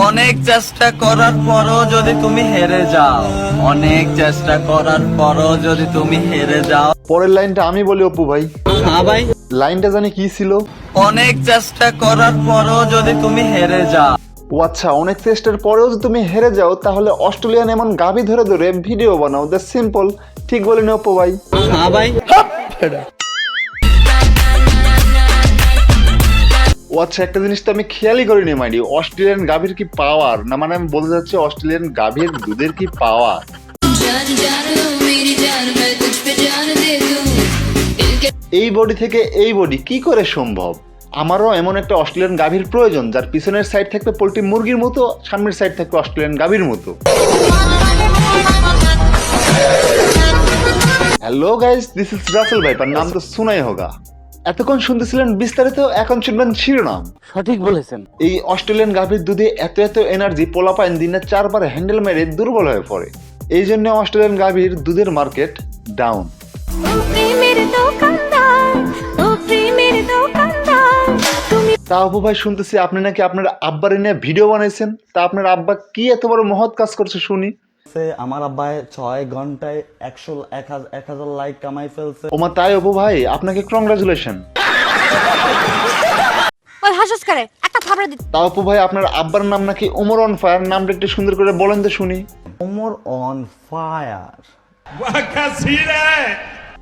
অনেক চেষ্টা করার পরও যদি তুমি হেরে যাও, অনেক চেষ্টা করার পরও যদি তুমি হেরে যাও। পরের লাইনটা আমি বলি অপু ভাই। হ্যাঁ ভাই। লাইনটা জানি কি ছিল? অনেক চেষ্টা করার পরও যদি তুমি হেরে যাও। ও আচ্ছা, অনেক চেষ্টার পরেও যদি তুমি হেরে যাও তাহলে অস্ট্রেলিয়ান এমন গাভী ধরে ধরে ভিডিও বানাও। That's simple. ঠিক বলিনি অপু ভাই? হ্যাঁ ভাই। ও আচ্ছা, একটা জিনিস তো আমি খেয়ালই করিনি মাইডি, অস্ট্রেলিয়ান গাভীর কি পাওয়ার, না মানে আমি বলতে চাচ্ছি অস্ট্রেলিয়ান গাভীর দুধের কি পাওয়ার। এই বডি থেকে এই বডি কি করে সম্ভব? আমারও এমন একটা অস্ট্রেলিয়ান গাভীর প্রয়োজন যার পিছনের সাইড থাকবে পোল্ট্রি মুরগির মতো, সামনের সাইড থাকবে অস্ট্রেলিয়ান গাভীর মতো। Hello guys, this is Russell viper, নাম তো শোনাই হোগা। এতক্ষণ শুনতেছিলেন বিস্তারিত, এখন শুনবেন শিরোনাম। সঠিক বলেছেন। এই অস্ট্রেলিয়ান গাভীর দুধে এত এত এনার্জি, পোলাপাইন দিনে 4 বার হ্যান্ডেল মেরে দুর্বল হয়ে পড়ে। এই জন্য অস্ট্রেলিয়ান গাভীর দুধের মার্কেট ডাউন। তা অপু ভাই, শুনতেছি আপনি নাকি আপনার আব্বার নিয়ে ভিডিও বানাইছেন। তা আপনার আব্বা কি এত বড় মহৎ কাজ করছে শুনি? আমার আব্বাই 6 ঘন্টায় 1,000 লাইক কামাই ফেলছে। ওমা তাই অপু ভাই, আপনাকে কংগ্রাচুলেশন। ওই হাসস করে একটা থাপড়া দিতে। তা অপু ভাই, আপনার আব্বার নাম নাকি ওমর অন ফায়ার, নামটা একটু সুন্দর করে বলেন তো শুনি। Omar on fire.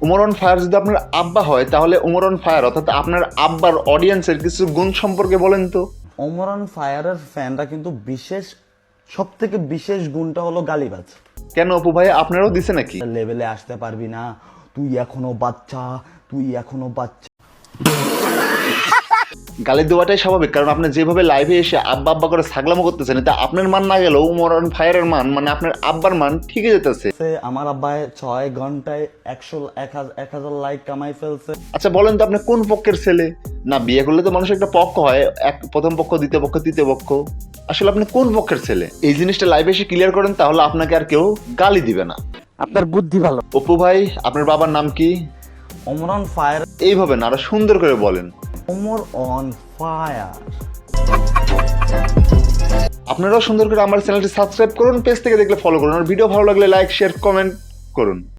Omar on fire যদি আপনার আব্বা হয় তাহলে ওমর অন ফায়ার অর্থাৎ আপনার আব্বার অডিয়েন্সের কিছু গুণ সম্পর্কে বলেন তো। ওমর অন ফায়ারের ফ্যানরা কিন্তু বিশেষ, সব থেকে বিশেষ গুণটা হলো গালিবাজ। কেন অপু ভাই, আপনারও দিছে নাকি? লেভেলে আসতে পারবি না, তুই এখনো বাচ্চা, তুই এখনো বাচ্চা। গালি দেওয়াটাই স্বাভাবিক, কারণ আপনি যেভাবে লাইভে এসে আব্বা আব্বা করে ছাগলামো করতেছেন, এটা আপনার মান না গেলেও ওমর অন ফায়ারের মান, মানে আপনার আব্বার মান ঠিকই যেতেছে। আমার আব্বাই 6 ঘন্টায় 1,000 লাইক কামাই ফেলছে। আচ্ছা বলেন তো, আপনি কোন পক্ষের ছেলে? না বিয়ে করলে তো মানুষের একটা পক্ষ হয়, এক প্রথম পক্ষ, দ্বিতীয় পক্ষ, তৃতীয় পক্ষ। আসলে আপনি কোন পক্ষের ছেলে? এই জিনিসটা লাইভে এসে ক্লিয়ার করেন, তাহলে আপনাকে আর কেউ গালি দিবে না। আপনার বুদ্ধি ভালো। অপু ভাই, আপনার বাবার নাম কি? Omar on fire. এইভাবে না, আরো সুন্দর করে বলেন। Omar on fire. আপনারাও সুন্দর করে আমার চ্যানেলটি সাবস্ক্রাইব করুন, পেজ থেকে দেখলে ফলো করুন, আর ভিডিও ভালো লাগলে লাইক, শেয়ার, কমেন্ট করুন।